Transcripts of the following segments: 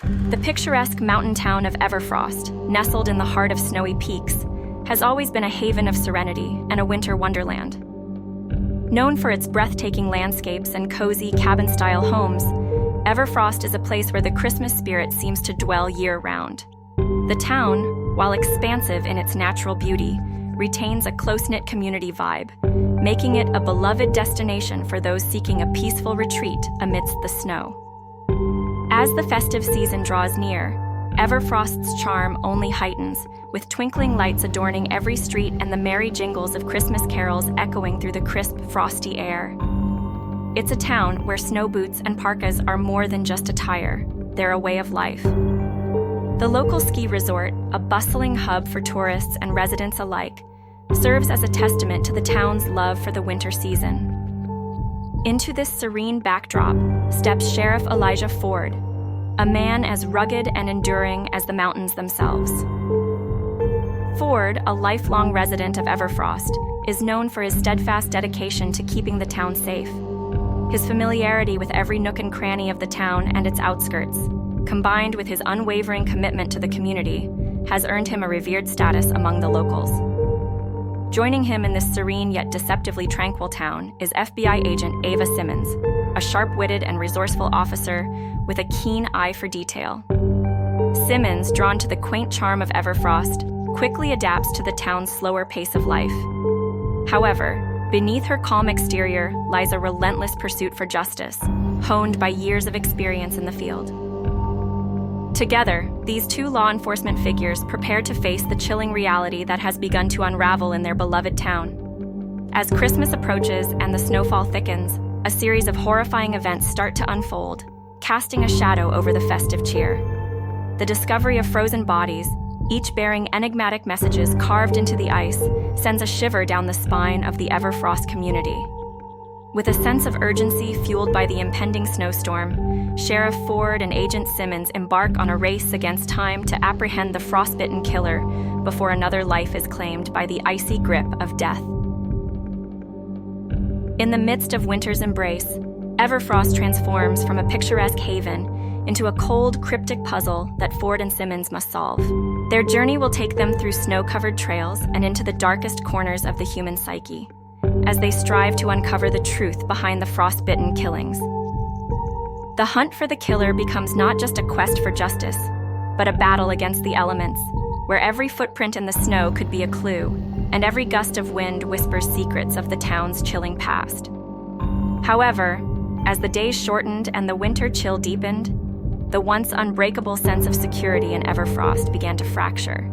The picturesque mountain town of Everfrost, nestled in the heart of snowy peaks, has always been a haven of serenity and a winter wonderland. Known for its breathtaking landscapes and cozy cabin-style homes, Everfrost is a place where the Christmas spirit seems to dwell year-round. The town, while expansive in its natural beauty, retains a close-knit community vibe, making it a beloved destination for those seeking a peaceful retreat amidst the snow. As the festive season draws near, Everfrost's charm only heightens, with twinkling lights adorning every street and the merry jingles of Christmas carols echoing through the crisp, frosty air. It's a town where snow boots and parkas are more than just attire, they're a way of life. The local ski resort, a bustling hub for tourists and residents alike, serves as a testament to the town's love for the winter season. Into this serene backdrop steps Sheriff Elijah Ford, a man as rugged and enduring as the mountains themselves. Ford, a lifelong resident of Everfrost, is known for his steadfast dedication to keeping the town safe. His familiarity with every nook and cranny of the town and its outskirts, combined with his unwavering commitment to the community, has earned him a revered status among the locals. Joining him in this serene yet deceptively tranquil town is FBI agent Ava Simmons, a sharp-witted and resourceful officer with a keen eye for detail. Simmons, drawn to the quaint charm of Everfrost, quickly adapts to the town's slower pace of life. However, beneath her calm exterior lies a relentless pursuit for justice, honed by years of experience in the field. Together, these two law enforcement figures prepare to face the chilling reality that has begun to unravel in their beloved town. As Christmas approaches and the snowfall thickens, a series of horrifying events start to unfold, casting a shadow over the festive cheer. The discovery of frozen bodies, each bearing enigmatic messages carved into the ice, sends a shiver down the spine of the Everfrost community. With a sense of urgency fueled by the impending snowstorm, Sheriff Ford and Agent Simmons embark on a race against time to apprehend the frostbitten killer before another life is claimed by the icy grip of death. In the midst of winter's embrace, Everfrost transforms from a picturesque haven into a cold, cryptic puzzle that Ford and Simmons must solve. Their journey will take them through snow-covered trails and into the darkest corners of the human psyche, as they strive to uncover the truth behind the frostbitten killings. The hunt for the killer becomes not just a quest for justice, but a battle against the elements, where every footprint in the snow could be a clue, and every gust of wind whispers secrets of the town's chilling past. However, as the days shortened and the winter chill deepened, the once unbreakable sense of security in Everfrost began to fracture.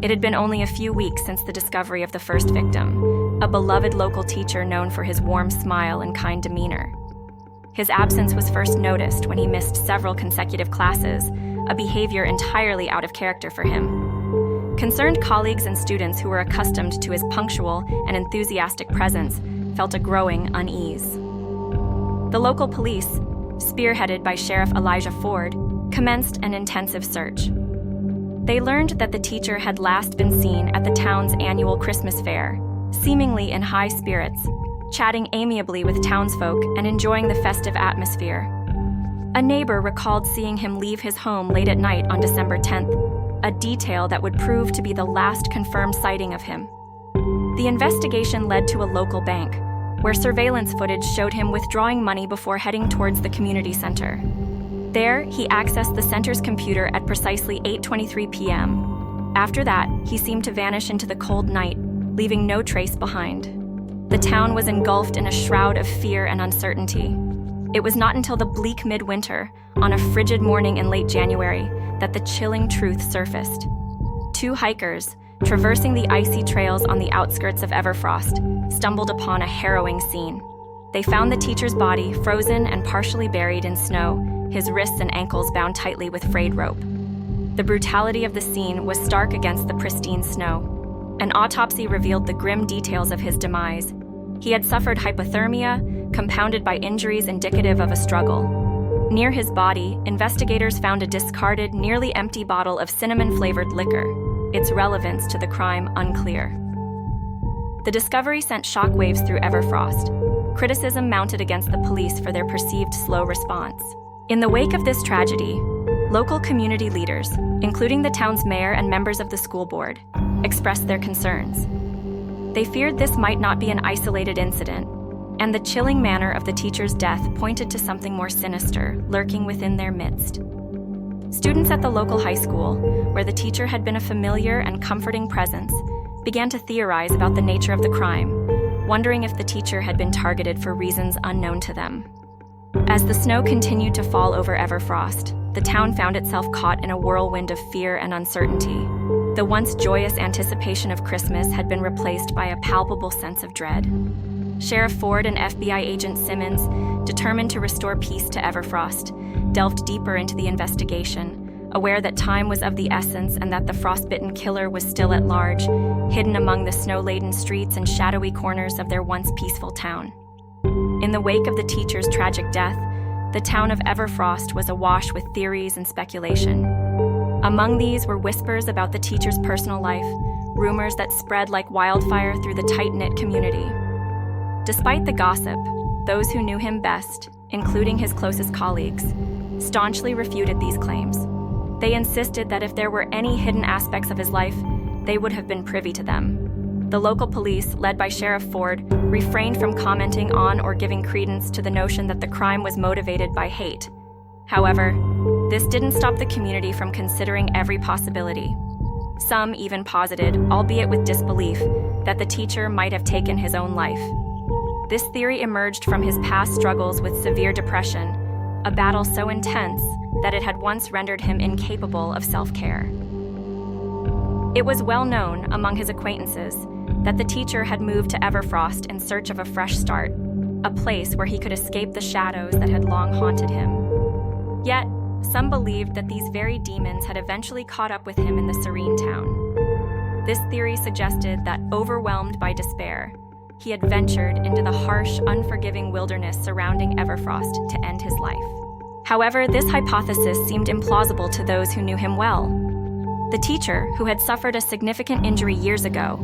It had been only a few weeks since the discovery of the first victim, a beloved local teacher known for his warm smile and kind demeanor. His absence was first noticed when he missed several consecutive classes, a behavior entirely out of character for him. Concerned colleagues and students who were accustomed to his punctual and enthusiastic presence felt a growing unease. The local police, spearheaded by Sheriff Elijah Ford, commenced an intensive search. They learned that the teacher had last been seen at the town's annual Christmas fair, seemingly in high spirits, chatting amiably with townsfolk and enjoying the festive atmosphere. A neighbor recalled seeing him leave his home late at night on December 10th, a detail that would prove to be the last confirmed sighting of him. The investigation led to a local bank, where surveillance footage showed him withdrawing money before heading towards the community center. There, he accessed the center's computer at precisely 8:23 p.m. After that, he seemed to vanish into the cold night, leaving no trace behind. The town was engulfed in a shroud of fear and uncertainty. It was not until the bleak midwinter, on a frigid morning in late January, that the chilling truth surfaced. Two hikers, traversing the icy trails on the outskirts of Everfrost, stumbled upon a harrowing scene. They found the teacher's body frozen and partially buried in snow, his wrists and ankles bound tightly with frayed rope. The brutality of the scene was stark against the pristine snow. An autopsy revealed the grim details of his demise. He had suffered hypothermia, compounded by injuries indicative of a struggle. Near his body, investigators found a discarded, nearly empty bottle of cinnamon-flavored liquor, its relevance to the crime unclear. The discovery sent shockwaves through Everfrost. Criticism mounted against the police for their perceived slow response. In the wake of this tragedy, Local community leaders, including the town's mayor and members of the school board, expressed their concerns. They feared this might not be an isolated incident, and the chilling manner of the teacher's death pointed to something more sinister lurking within their midst. Students at the local high school, where the teacher had been a familiar and comforting presence, began to theorize about the nature of the crime, wondering if the teacher had been targeted for reasons unknown to them. As the snow continued to fall over Everfrost, the town found itself caught in a whirlwind of fear and uncertainty. The once joyous anticipation of Christmas had been replaced by a palpable sense of dread. Sheriff Ford and FBI agent Simmons, determined to restore peace to Everfrost, delved deeper into the investigation, aware that time was of the essence and that the frostbitten killer was still at large, hidden among the snow-laden streets and shadowy corners of their once peaceful town. In the wake of the teacher's tragic death, the town of Everfrost was awash with theories and speculation. Among these were whispers about the teacher's personal life, rumors that spread like wildfire through the tight-knit community. Despite the gossip, those who knew him best, including his closest colleagues, staunchly refuted these claims. They insisted that if there were any hidden aspects of his life, they would have been privy to them. The local police, led by Sheriff Ford, refrained from commenting on or giving credence to the notion that the crime was motivated by hate. However, this didn't stop the community from considering every possibility. Some even posited, albeit with disbelief, that the teacher might have taken his own life. This theory emerged from his past struggles with severe depression, a battle so intense that it had once rendered him incapable of self-care. It was well known among his acquaintances that the teacher had moved to Everfrost in search of a fresh start, a place where he could escape the shadows that had long haunted him. Yet, some believed that these very demons had eventually caught up with him in the serene town. This theory suggested that, overwhelmed by despair, he had ventured into the harsh, unforgiving wilderness surrounding Everfrost to end his life. However, this hypothesis seemed implausible to those who knew him well. The teacher, who had suffered a significant injury years ago,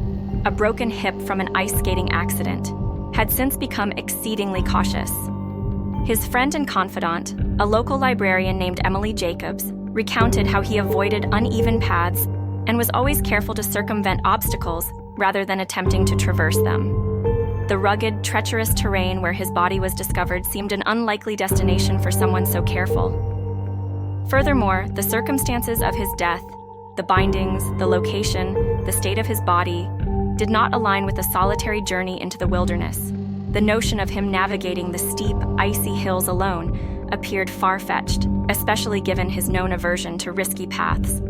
a broken hip from an ice skating accident, had since become exceedingly cautious. His friend and confidant, a local librarian named Emily Jacobs, recounted how he avoided uneven paths and was always careful to circumvent obstacles rather than attempting to traverse them. The rugged, treacherous terrain where his body was discovered seemed an unlikely destination for someone so careful. Furthermore, the circumstances of his death, the bindings, the location, the state of his body, did not align with a solitary journey into the wilderness. The notion of him navigating the steep, icy hills alone appeared far-fetched, especially given his known aversion to risky paths.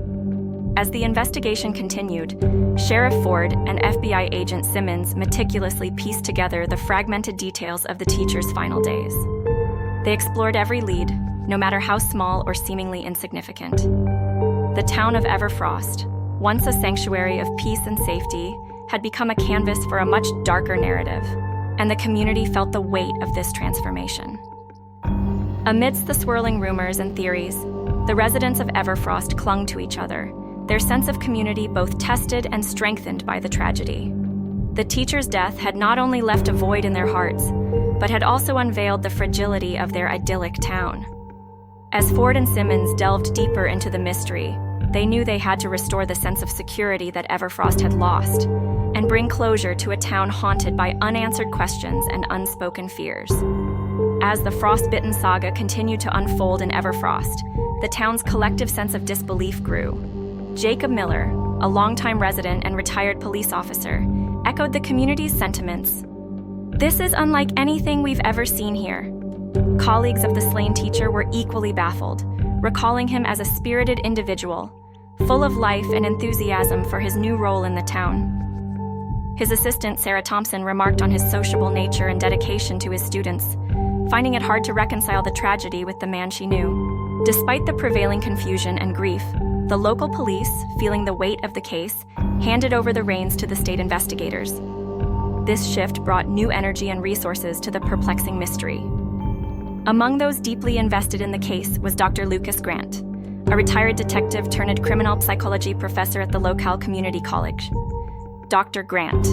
As the investigation continued, Sheriff Ford and FBI agent Simmons meticulously pieced together the fragmented details of the teacher's final days. They explored every lead, no matter how small or seemingly insignificant. The town of Everfrost, once a sanctuary of peace and safety, had become a canvas for a much darker narrative, and the community felt the weight of this transformation. Amidst the swirling rumors and theories, the residents of Everfrost clung to each other, their sense of community both tested and strengthened by the tragedy. The teacher's death had not only left a void in their hearts, but had also unveiled the fragility of their idyllic town. As Ford and Simmons delved deeper into the mystery, they knew they had to restore the sense of security that Everfrost had lost, and bring closure to a town haunted by unanswered questions and unspoken fears. As the Frostbitten saga continued to unfold in Everfrost, the town's collective sense of disbelief grew. Jacob Miller, a longtime resident and retired police officer, echoed the community's sentiments. "This is unlike anything we've ever seen here." Colleagues of the slain teacher were equally baffled, recalling him as a spirited individual, full of life and enthusiasm for his new role in the town. His assistant, Sarah Thompson, remarked on his sociable nature and dedication to his students, finding it hard to reconcile the tragedy with the man she knew. Despite the prevailing confusion and grief, the local police, feeling the weight of the case, handed over the reins to the state investigators. This shift brought new energy and resources to the perplexing mystery. Among those deeply invested in the case was Dr. Lucas Grant, a retired detective turned criminal psychology professor at the local community college. Dr. Grant,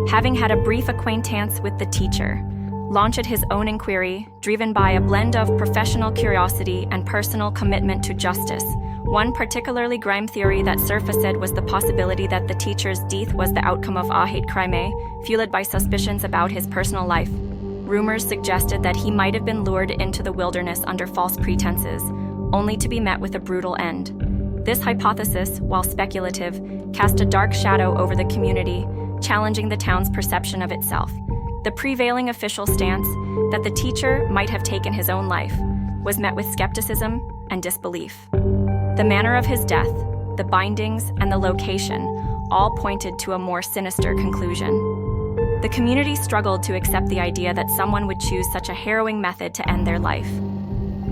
having had a brief acquaintance with the teacher, launch his own inquiry, driven by a blend of professional curiosity and personal commitment to justice. One particularly grime theory that surfaced was the possibility that the teacher's death was the outcome of a hate crime, fueled by suspicions about his personal life. Rumors suggested that he might have been lured into the wilderness under false pretenses, only to be met with a brutal end. This hypothesis, while speculative, cast a dark shadow over the community, challenging the town's perception of itself. The prevailing official stance, that the teacher might have taken his own life, was met with skepticism and disbelief. The manner of his death, the bindings, and the location all pointed to a more sinister conclusion. The community struggled to accept the idea that someone would choose such a harrowing method to end their life.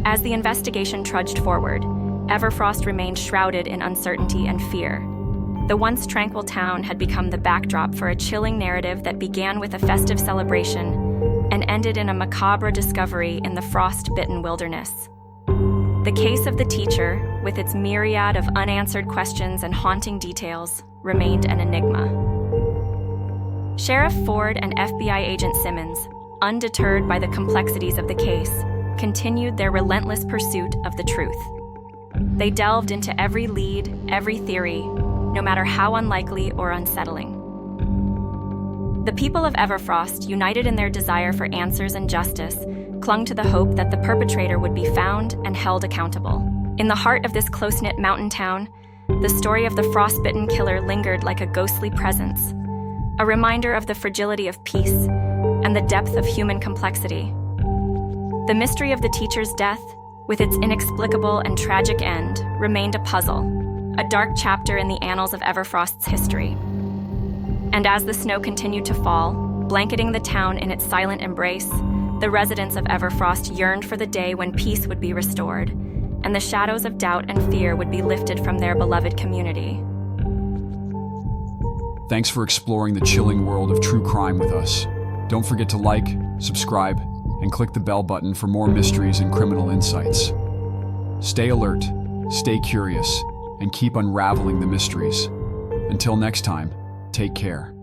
As the investigation trudged forward, Everfrost remained shrouded in uncertainty and fear. The once tranquil town had become the backdrop for a chilling narrative that began with a festive celebration and ended in a macabre discovery in the frost-bitten wilderness. The case of the teacher, with its myriad of unanswered questions and haunting details, remained an enigma. Sheriff Ford and FBI agent Simmons, undeterred by the complexities of the case, continued their relentless pursuit of the truth. They delved into every lead, every theory, no matter how unlikely or unsettling. The people of Everfrost, united in their desire for answers and justice, clung to the hope that the perpetrator would be found and held accountable. In the heart of this close-knit mountain town, the story of the frostbitten killer lingered like a ghostly presence, a reminder of the fragility of peace and the depth of human complexity. The mystery of the teacher's death, with its inexplicable and tragic end, remained a puzzle, a dark chapter in the annals of Everfrost's history. And as the snow continued to fall, blanketing the town in its silent embrace, the residents of Everfrost yearned for the day when peace would be restored, and the shadows of doubt and fear would be lifted from their beloved community. Thanks for exploring the chilling world of true crime with us. Don't forget to like, subscribe, and click the bell button for more mysteries and criminal insights. Stay alert, stay curious, and keep unraveling the mysteries. Until next time, take care.